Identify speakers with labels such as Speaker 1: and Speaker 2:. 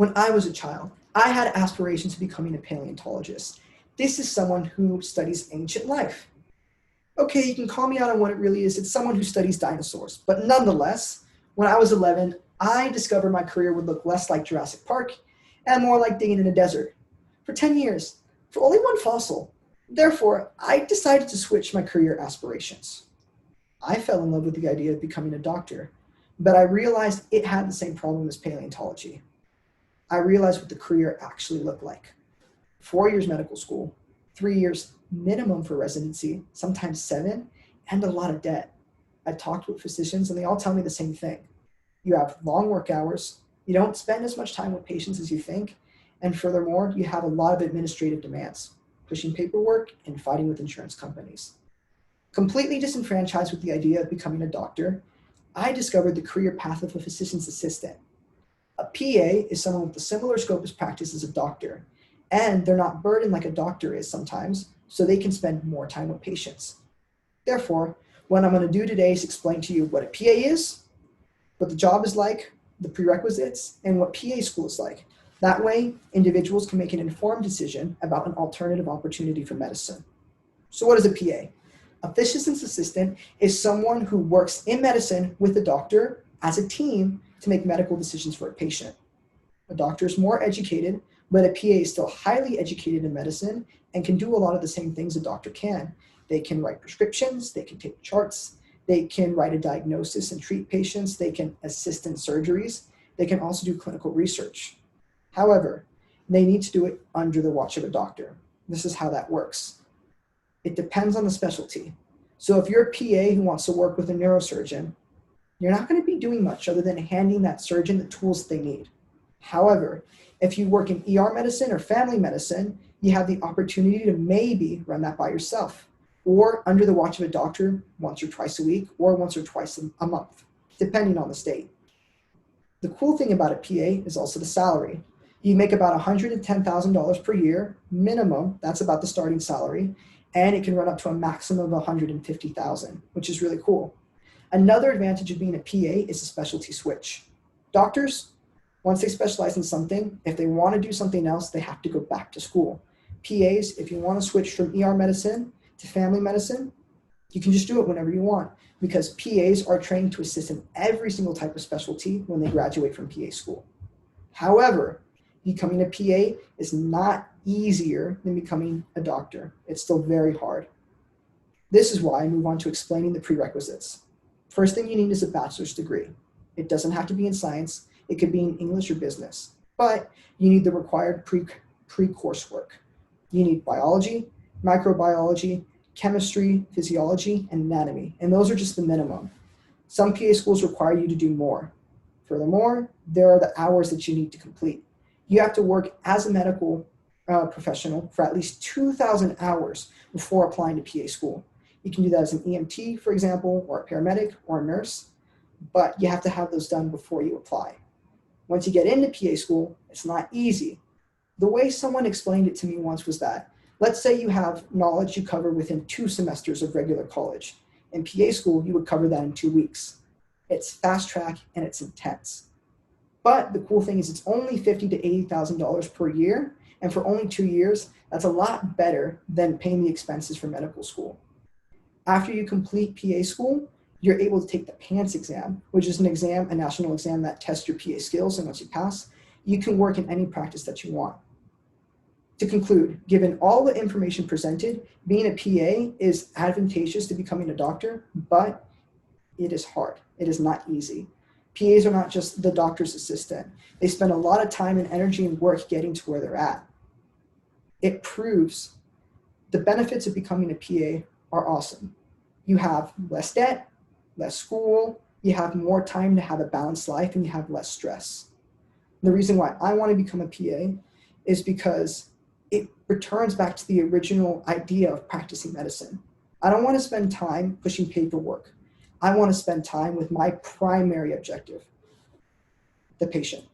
Speaker 1: When I was a child, I had aspirations of becoming a paleontologist. This is someone who studies ancient life. Okay, you can call me out on what it really is. It's someone who studies dinosaurs. But nonetheless, when I was 11, I discovered my career would look less like Jurassic Park and more like digging in a desert. For 10 years, for only one fossil. Therefore, I decided to switch my career aspirations. I fell in love with the idea of becoming a doctor, but I realized it had the same problem as paleontology. I realized what the career actually looked like. 4 years medical school, 3 years minimum for residency, sometimes 7, and a lot of debt. I talked with physicians and they all tell me the same thing. You have long work hours, you don't spend as much time with patients as you think, and furthermore, you have a lot of administrative demands, pushing paperwork and fighting with insurance companies. Completely disenfranchised with the idea of becoming a doctor, I discovered the career path of a physician's assistant. A PA is someone with a similar scope of practice as a doctor, and they're not burdened like a doctor is sometimes, so they can spend more time with patients. Therefore, what I'm going to do today is explain to you what a PA is, what the job is like, the prerequisites, and what PA school is like. That way, individuals can make an informed decision about an alternative opportunity for medicine. So what is a PA? A physician's assistant is someone who works in medicine with a doctor as a team to make medical decisions for a patient. A doctor is more educated, but a PA is still highly educated in medicine and can do a lot of the same things a doctor can. They can write prescriptions, they can take charts, they can write a diagnosis and treat patients, they can assist in surgeries, they can also do clinical research. However, they need to do it under the watch of a doctor. This is how that works. It depends on the specialty. So if you're a PA who wants to work with a neurosurgeon, you're not going to be doing much other than handing that surgeon the tools they need. However, if you work in ER medicine or family medicine, you have the opportunity to maybe run that by yourself or under the watch of a doctor once or twice a week or once or twice a month, depending on the state. The cool thing about a PA is also the salary. You make about $110,000 per year, minimum, that's about the starting salary, and it can run up to a maximum of $150,000, which is really cool. Another advantage of being a PA is a specialty switch. Doctors, once they specialize in something, if they want to do something else, they have to go back to school. PAs, if you want to switch from ER medicine to family medicine, you can just do it whenever you want because PAs are trained to assist in every single type of specialty when they graduate from PA school. However, becoming a PA is not easier than becoming a doctor. It's still very hard. This is why I move on to explaining the prerequisites. First thing you need is a bachelor's degree. It doesn't have to be in science. It could be in English or business, but you need the required pre-coursework. You need biology, microbiology, chemistry, physiology, and anatomy, and those are just the minimum. Some PA schools require you to do more. Furthermore, there are the hours that you need to complete. You have to work as a medical professional for at least 2,000 hours before applying to PA school. You can do that as an EMT, for example, or a paramedic or a nurse, but you have to have those done before you apply. Once you get into PA school, it's not easy. The way someone explained it to me once was that, let's say you have knowledge you cover within 2 semesters of regular college. In PA school, you would cover that in 2 weeks. It's fast track and it's intense. But the cool thing is it's only $50,000 to $80,000 per year. And for only 2 years, that's a lot better than paying the expenses for medical school. After you complete PA school, you're able to take the PANCE exam, which is an exam, a national exam that tests your PA skills. And once you pass, you can work in any practice that you want. To conclude, given all the information presented, being a PA is advantageous to becoming a doctor, but it is hard. It is not easy. PAs are not just the doctor's assistant. They spend a lot of time and energy and work getting to where they're at. It proves the benefits of becoming a PA are awesome. You have less debt, less school, you have more time to have a balanced life, and you have less stress. The reason why I want to become a PA is because it returns back to the original idea of practicing medicine. I don't want to spend time pushing paperwork. I want to spend time with my primary objective, the patient.